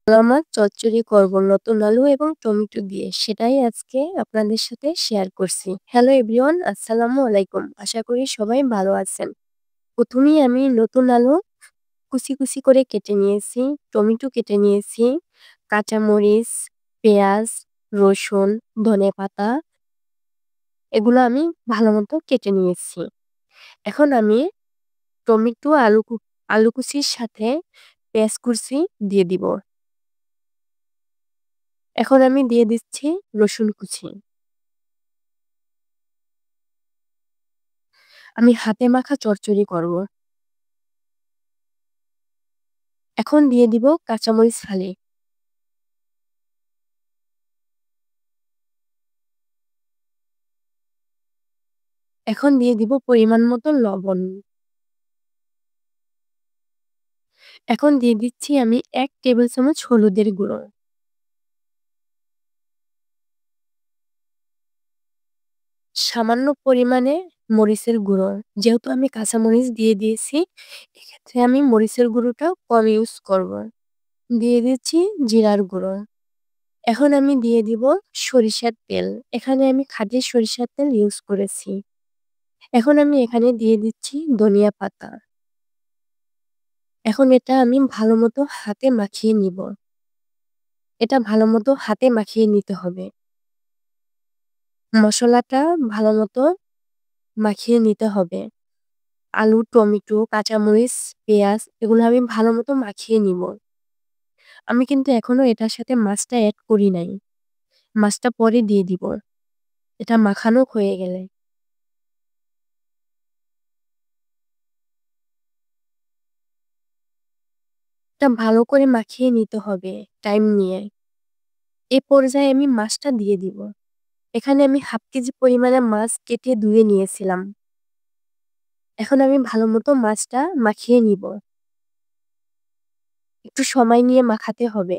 আমার চচ্চড়ি করব নতুন আলু এবং টমেটো দিয়ে। সেটাই আজকে আপনাদের সাথে শেয়ার করছি। হ্যালো এভরিওয়ান, আসসালামু আলাইকুম। আশা করি সবাই ভালো আছেন। প্রথমেই আমি নতুন আলু কুচি কুচি করে কেটে নিয়েছি, টমেটো কেটে নিয়েছি, কাঁচামরিচ, পেঁয়াজ, রসুন, ধনেপাতা এগুলো আমি ভালো মতো কেটে নিয়েছি। এখন আমি টমেটো আলু কুচির সাথে পেঁয়াজ কুচি দিয়ে দিব। এখন আমি দিয়ে দিচ্ছি রসুন কুচি। আমি হাতে মাখা চচ্চড়ি করব। এখন দিয়ে দিব কাঁচামরিচ ফালি। এখন দিয়ে দিব পরিমাণ মতো লবণ। এখন দিয়ে দিচ্ছি আমি 1 টেবিল চামচ হলুদের গুঁড়ো। সামান্য পরিমাণে মরিচের গুঁড়ো। যেহেতু আমি কাঁচামরিচ দিয়ে দিয়েছি, এক্ষেত্রে আমি মরিচের গুঁড়োটা কম ইউজ করব। দিয়ে দিচ্ছি জিরার গুঁড়ো। এখন আমি দিয়ে দিব সরিষার তেল। এখানে আমি খাঁটি সরিষার তেল ইউজ করেছি। এখন আমি এখানে দিয়ে দিচ্ছি ধনিয়া পাতা। এখন এটা আমি ভালোমতো হাতে মাখিয়ে নিব। এটা ভালোমতো হাতে মাখিয়ে নিতে হবে। মসলাটা ভালোমতো মাখিয়ে নিতে হবে। আলু, টমেটো, কাঁচামরিচ, পেঁয়াজ এগুলো আমি ভালোমতো মাখিয়ে নিব। আমি কিন্তু এখনো এটার সাথে মাছটা এড করি নাই। মাছটা পরে দিয়ে দিব। এটা মাখানো হয়ে গেলে। এটা ভালো করে মাখিয়ে নিতে হবে টাইম নিয়ে। এ পর্যায়ে আমি মাছটা দিয়ে দিব। এখানে আমি 1/2 কেজি পরিমাণে মাছ কেটে ধুয়ে নিয়েছিলাম। এখন আমি ভালোমতো মাছটা মাখিয়ে নিব। একটু সময় নিয়ে মাখাতে হবে।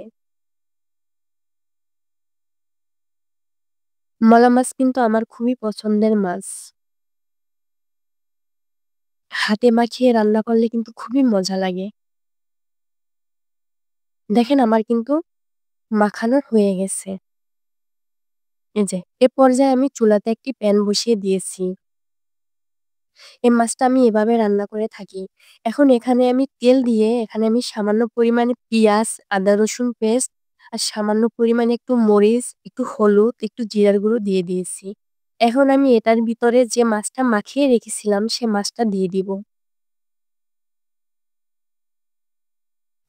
মলা মাছ কিন্তু আমার খুবই পছন্দের মাছ। হাতে মাখিয়ে রান্না করলে কিন্তু খুবই মজা লাগে। দেখেন আমার কিন্তু মাখানো হয়ে গেছে। এই যে এ পর্যায়ে আমি চুলাতে একটি প্যান বসিয়ে দিয়েছি। এই মাছটা আমি এভাবে রান্না করে থাকি। এখন এখানে আমি তেল দিয়ে এখানে আমি সামান্য পরিমাণে পিঁয়াজ, আদা রসুন পেস্ট আর সামান্য পরিমাণে একটু মরিচ, একটু হলুদ, একটু জিরার গুঁড়ো দিয়ে দিয়েছি। এখন আমি এটার ভিতরে যে মাছটা মাখিয়ে রেখেছিলাম সে মাছটা দিয়ে দিব।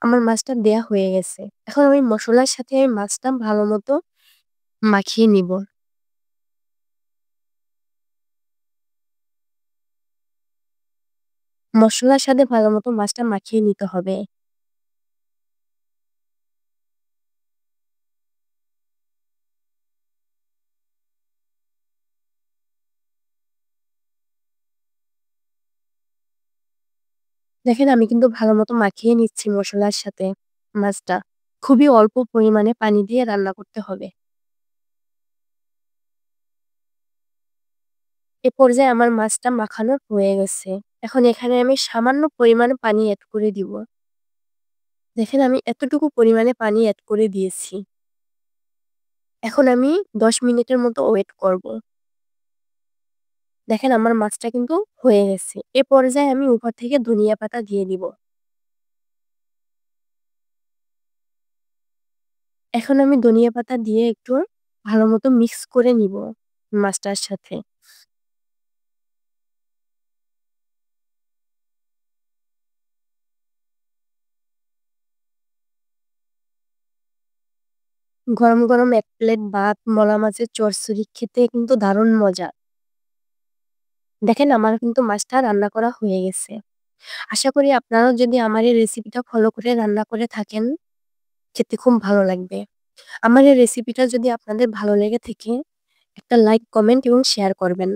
আমার মাছটা দেয়া হয়ে গেছে। এখন আমি মসলার সাথে মাছটা ভালোমতো মাখিয়ে নিব। মসলার সাথে ভালোমতো মাছটা মাখিয়ে নিতে হবে। দেখেন আমি কিন্তু ভালোমতো মাখিয়ে নিচ্ছি মসলার সাথে মাছটা। খুবই অল্প পরিমাণে পানি দিয়ে রান্না করতে হবে। এ পর্যায়ে আমার মাছটা মাখানো হয়ে গেছে। এখন এখানে আমি সামান্য পরিমাণে পানি এড করে দিব। দেখেন আমি এতটুকু পরিমাণে পানি এড করে দিয়েছি। এখন আমি 10 মিনিটের মতো ওয়েট করব। দেখেন আমার মাছটা কিন্তু হয়ে গেছে। এ পর্যায়ে আমি উপর থেকে ধনিয়া পাতা দিয়ে দিব। এখন আমি ধনিয়া পাতা দিয়ে একটু ভালোমতো মিক্স করে নিব মাছটার সাথে। গরম, গরম ১ প্লেট ভাত, মলা মাছের চচ্চড়ি খেতে কিন্তু দারুণ মজা। দেখেন আমার কিন্তু মাছটা রান্না করা হয়ে গেছে। আশা করি আপনারাও যদি আমার এই রেসিপিটা ফলো করে রান্না করে থাকেন, খেতে খুব ভালো লাগবে। আমার এই রেসিপিটা যদি আপনাদের ভালো লেগে থাকে, একটা লাইক, কমেন্ট এবং শেয়ার করবেন।